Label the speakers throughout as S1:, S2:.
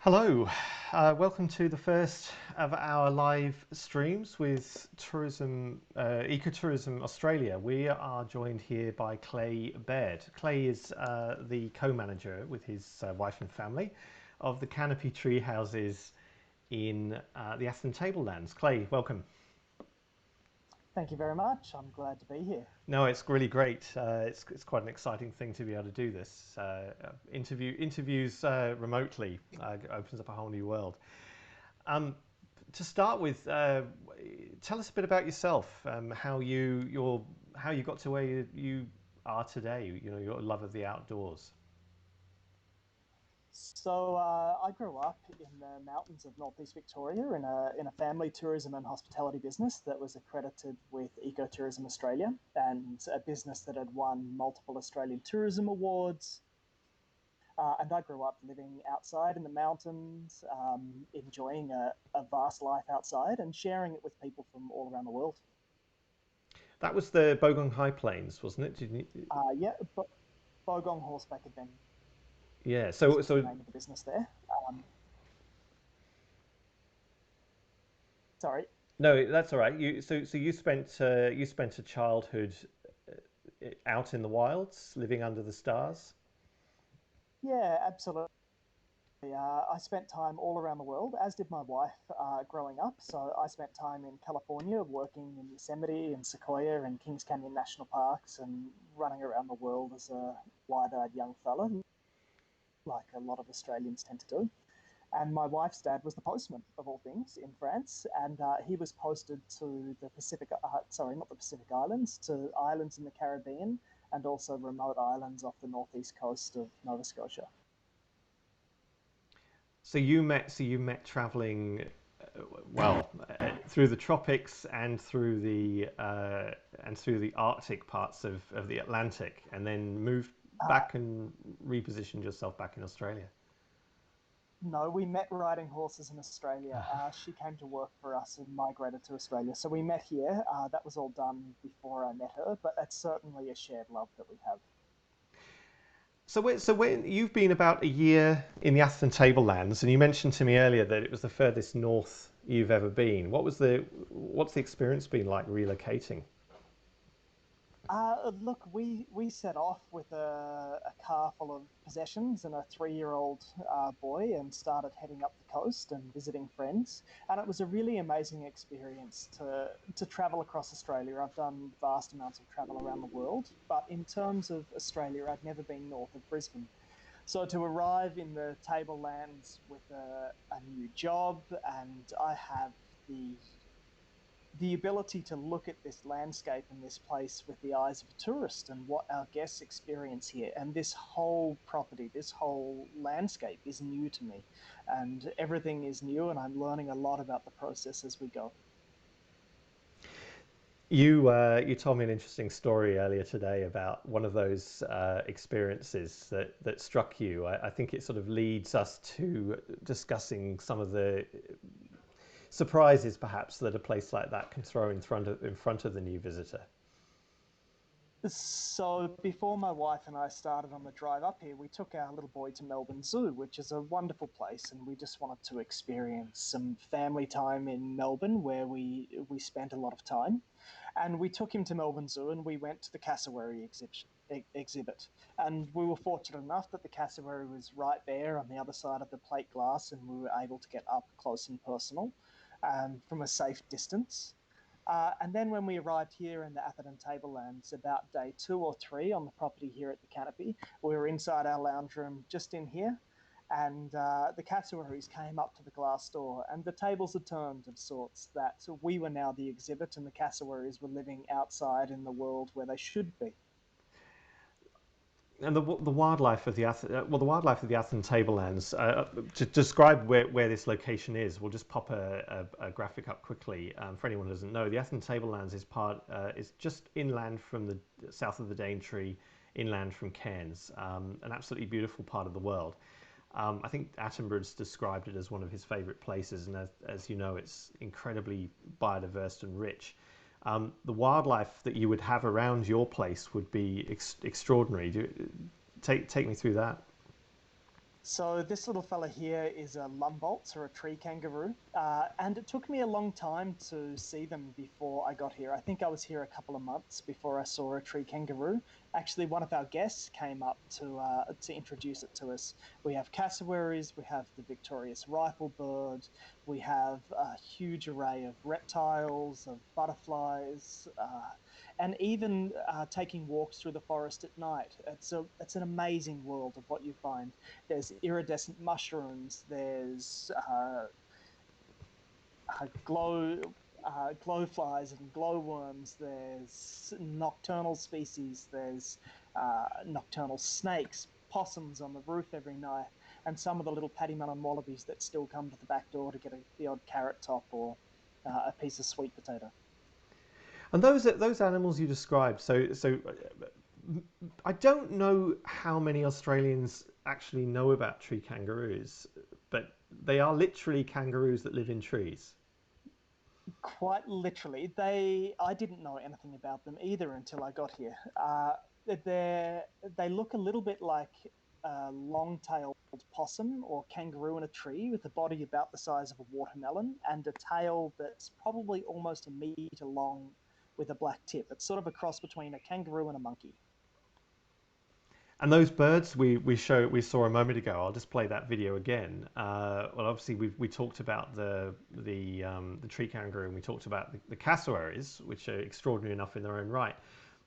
S1: Hello, welcome to the first of our live streams with Ecotourism Australia. We are joined here by Clay Baird. Clay is the co-manager with his wife and family of the Canopy Tree Houses in the Atherton Tablelands. Clay, welcome.
S2: Thank you very much. I'm glad to be here.
S1: No, it's really great. It's quite an exciting thing to be able to do this. Interviews remotely opens up a whole new world. Um, to start with, tell us a bit about yourself. How you got to where you are today. You know, your love of the outdoors.
S2: I grew up in the mountains of northeast Victoria in a family tourism and hospitality business that was accredited with Ecotourism Australia, and a business that had won multiple Australian tourism awards. And I grew up living outside in the mountains, enjoying a vast life outside and sharing it with people from all around the world.
S1: That was the Bogong High Plains, wasn't it?
S2: Yeah, Bogong Horseback Adventures
S1: Yeah.
S2: was the name of the business there. Um, Sorry.
S1: No, that's all right. You spent a childhood out in the wilds, living under the stars.
S2: Yeah, absolutely. I spent time all around the world, as did my wife growing up. So I spent time in California working in Yosemite and Sequoia and Kings Canyon National Parks and running around the world as a wide eyed young fella, like a lot of Australians tend to do. And my wife's dad was the postman, of all things, in France. And he was posted to the sorry, not the Pacific Islands, to islands in the Caribbean and also remote islands off the northeast coast of Nova Scotia.
S1: So you met traveling through the tropics and through the Arctic parts of the Atlantic, and then moved
S2: Uh,
S1: back and repositioned yourself back in Australia.
S2: No, we met riding horses in Australia. She came to work for us and migrated to Australia. So we met here. That was all done before I met her, but it's certainly a shared love that we have.
S1: So when you've been about a year in the Atherton Tablelands, and you mentioned to me earlier that it was the furthest north you've ever been. What's the experience been like relocating?
S2: Look, we set off with a car full of possessions and a 3-year-old boy and started heading up the coast and visiting friends. And it was a really amazing experience to travel across Australia. I've done vast amounts of travel around the world, but in terms of Australia, I'd never been north of Brisbane. So to arrive in the tablelands with a new job, and I have the ability to look at this landscape and this place with the eyes of a tourist and what our guests experience here. And this whole property, this whole landscape is new to me. And everything is new, and I'm learning a lot about the process as we go.
S1: You told me an interesting story earlier today about one of those experiences that struck you. I think it sort of leads us to discussing some of the surprises, perhaps, that a place like that can throw in front of the new visitor.
S2: So before my wife and I started on the drive up here, we took our little boy to Melbourne Zoo, which is a wonderful place, and we just wanted to experience some family time in Melbourne, where we spent a lot of time. And we took him to Melbourne Zoo, and we went to the cassowary exhibit. And we were fortunate enough that the cassowary was right there on the other side of the plate glass, and we were able to get up close and personal from a safe distance. And then when we arrived here in the Atherton Tablelands, about day 2 or 3 on the property here at the Canopy, we were inside our lounge room just in here, and the cassowaries came up to the glass door, and the tables had turned of sorts that we were now the exhibit, and the cassowaries were living outside in the world where they should be.
S1: And the wildlife of the wildlife of the Atherton Tablelands. To describe where this location is, we'll just pop a graphic up quickly for anyone who doesn't know. The Atherton Tablelands is just inland from the south of the Daintree, inland from Cairns, an absolutely beautiful part of the world. I think Attenborough's described it as one of his favourite places, and as you know, it's incredibly biodiverse and rich. The wildlife that you would have around your place would be extraordinary. Take me through that.
S2: So this little fella here is a Lumboltz, or a tree kangaroo, and it took me a long time to see them before I got here. I think I was here a couple of months before I saw a tree kangaroo. Actually, one of our guests came up to introduce it to us. We have cassowaries, we have the Victorious riflebird, we have a huge array of reptiles, of butterflies, and even taking walks through the forest at night. It's an amazing world of what you find. There's iridescent mushrooms. There's glow flies and glowworms. There's nocturnal species. There's nocturnal snakes, possums on the roof every night, and some of the little paddy melon wallabies that still come to the back door to get the odd carrot top or a piece of sweet potato.
S1: And those animals you described. I don't know how many Australians actually know about tree kangaroos, but they are literally kangaroos that live in trees.
S2: Quite literally, I didn't know anything about them either until I got here. They look a little bit like a long-tailed possum or kangaroo in a tree, with a body about the size of a watermelon and a tail that's probably almost a meter long with a black tip. It's sort of a cross between a kangaroo and a monkey.
S1: And those birds we saw a moment ago. I'll just play that video again. Well, obviously we talked about the tree kangaroo, and we talked about the cassowaries, which are extraordinary enough in their own right.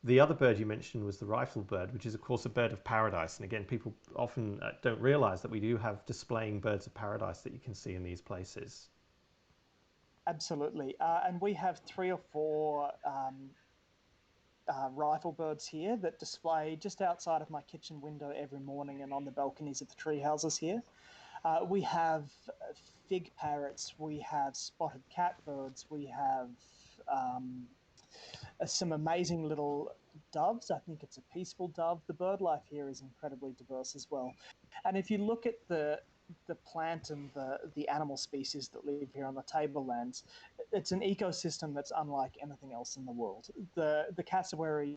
S1: The other bird you mentioned was the riflebird, which is of course a bird of paradise. And again, people often don't realise that we do have displaying birds of paradise that you can see in these places.
S2: Absolutely, and we have three or four rifle birds here that display just outside of my kitchen window every morning and on the balconies of the tree houses here. We have fig parrots, we have spotted catbirds, we have um, some amazing little doves. I think it's a peaceful dove. The bird life here is incredibly diverse as well. And if you look at the plant and the animal species that live here on the tablelands, it's an ecosystem that's unlike anything else in the world. The cassowaries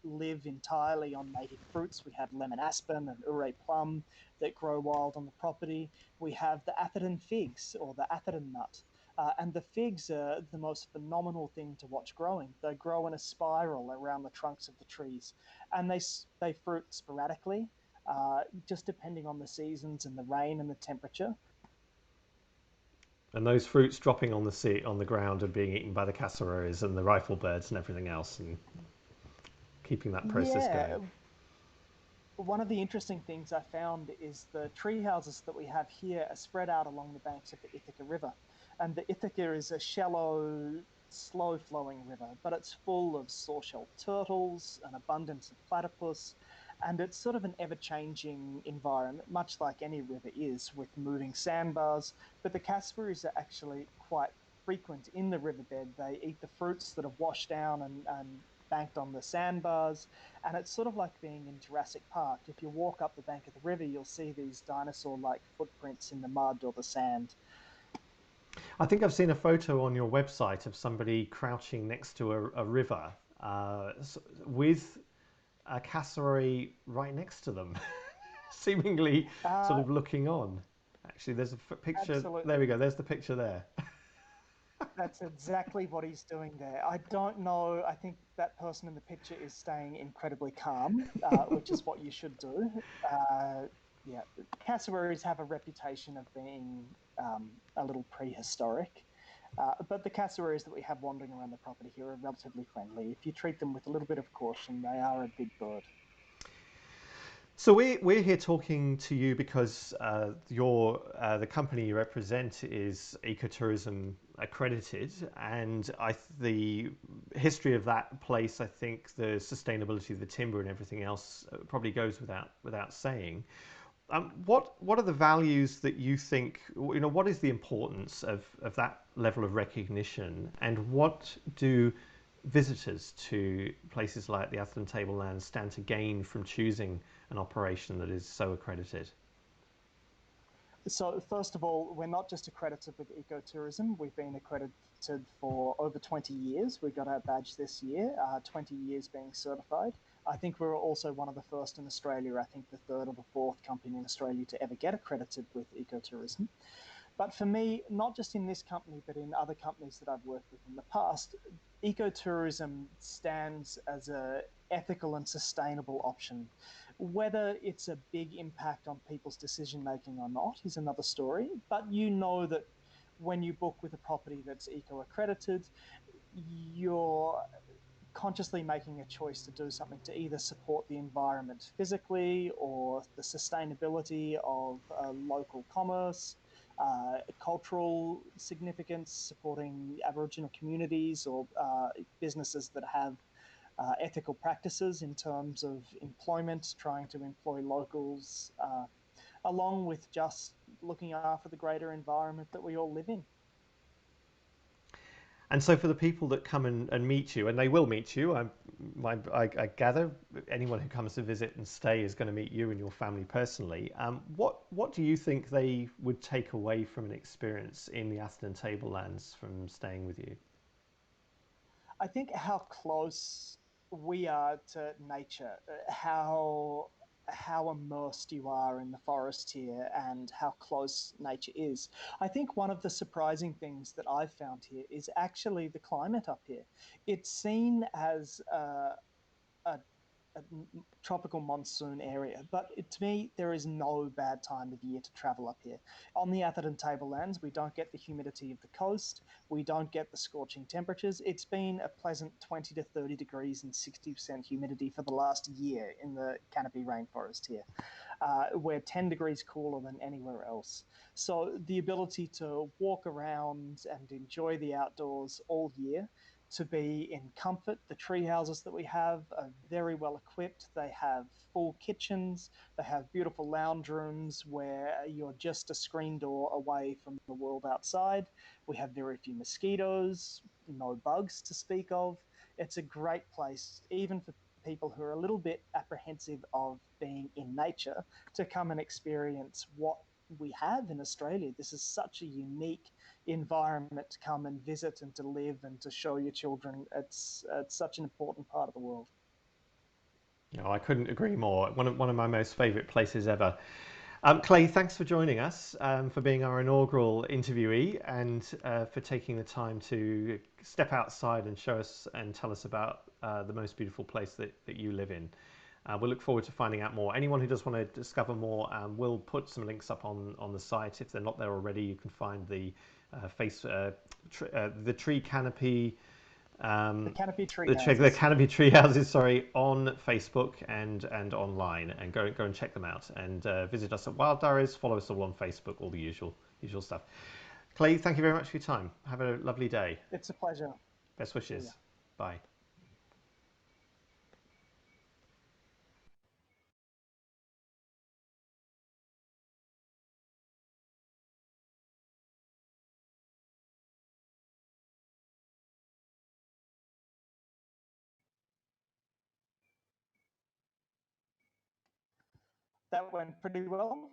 S2: live entirely on native fruits. We have lemon aspen and ure plum that grow wild on the property. We have the Atherton figs, or the Atherton nut. And the figs are the most phenomenal thing to watch growing. They grow in a spiral around the trunks of the trees, and they fruit sporadically, just depending on the seasons and the rain and the temperature.
S1: And those fruits dropping on the ground and being eaten by the cassowaries and the riflebirds and everything else, and keeping that process going.
S2: Yeah, one of the interesting things I found is the tree houses that we have here are spread out along the banks of the Ithaca River. And the Ithaca is a shallow, slow flowing river, but it's full of sawshell turtles, an abundance of platypus, and it's sort of an ever changing environment, much like any river is, with moving sandbars. But the cassowaries are actually quite frequent in the riverbed. They eat the fruits that have washed down and banked on the sandbars, and it's sort of like being in Jurassic Park. If you walk up the bank of the river, you'll see these dinosaur like footprints in the mud or the sand.
S1: I think I've seen a photo on your website of somebody crouching next to a river with a cassowary right next to them, seemingly sort
S2: Uh,
S1: of looking on. Actually, there's a picture. There we
S2: Absolutely.
S1: go. There's the picture there.
S2: That's exactly what he's doing there. I don't know. I think that person in the picture is staying incredibly calm, which is what you should do. Yeah, cassowaries have a reputation of being a little prehistoric, but the cassowaries that we have wandering around the property here are relatively friendly. If you treat them with a little bit of caution, they are a good bird.
S1: So we're here talking to you because the company you represent is ecotourism accredited, and the history of that place, I think the sustainability of the timber and everything else probably goes without saying. What are the values that you think, what is the importance of that level of recognition, and what do visitors to places like the Atherton Tablelands stand to gain from choosing an operation that is so accredited?
S2: So, first of all, we're not just accredited with ecotourism. We've been accredited for over 20 years. We got our badge this year, 20 years being certified. I think we're also one of the first in Australia, I think the third or the fourth company in Australia to ever get accredited with ecotourism. But for me, not just in this company, but in other companies that I've worked with in the past, ecotourism stands as a ethical and sustainable option. Whether it's a big impact on people's decision making or not is another story, but you know that when you book with a property that's eco accredited, you're consciously making a choice to do something to either support the environment physically or the sustainability of local commerce, cultural significance, supporting Aboriginal communities or businesses that have ethical practices in terms of employment, trying to employ locals, along with just looking after the greater environment that we all live in.
S1: And so for the people that come and meet you, and they will meet you, I gather anyone who comes to visit and stay is going to meet you and your family personally. What do you think they would take away from an experience in the Atherton Tablelands from staying with you?
S2: I think how close we are to nature, how immersed you are in the forest here, and how close nature is. I think one of the surprising things that I've found here is actually the climate up here. It's seen as a a tropical monsoon area. But to me, there is no bad time of year to travel up here. On the Atherton Tablelands, we don't get the humidity of the coast. We don't get the scorching temperatures. It's been a pleasant 20 to 30 degrees and 60% humidity for the last year in the Canopy Rainforest here. We're 10 degrees cooler than anywhere else. So the ability to walk around and enjoy the outdoors all year, to be in comfort. The tree houses that we have are very well equipped. They have full kitchens. They have beautiful lounge rooms where you're just a screen door away from the world outside. We have very few mosquitoes, no bugs to speak of. It's a great place, even for people who are a little bit apprehensive of being in nature, to come and experience what we have in Australia. This is such a unique environment to come and visit and to live and to show your children. It's such an important part of the world.
S1: You know, I couldn't agree more. One of my most favourite places ever. Clay, thanks for joining us, for being our inaugural interviewee, and for taking the time to step outside and show us and tell us about the most beautiful place that you live in. We'll look forward to finding out more. Anyone who does want to discover more, we'll put some links up on the site. If they're not there already, you can find the the tree canopy,
S2: The Canopy Tree
S1: the
S2: Houses.
S1: canopy tree houses, sorry, on Facebook and online, and go and check them out, and visit us at Wild Diaries. Follow us all on Facebook, all the usual stuff. Clay, thank you very much for your time. Have a lovely day.
S2: It's a pleasure.
S1: Best
S2: See ya.
S1: wishes. Bye.
S2: That went pretty well.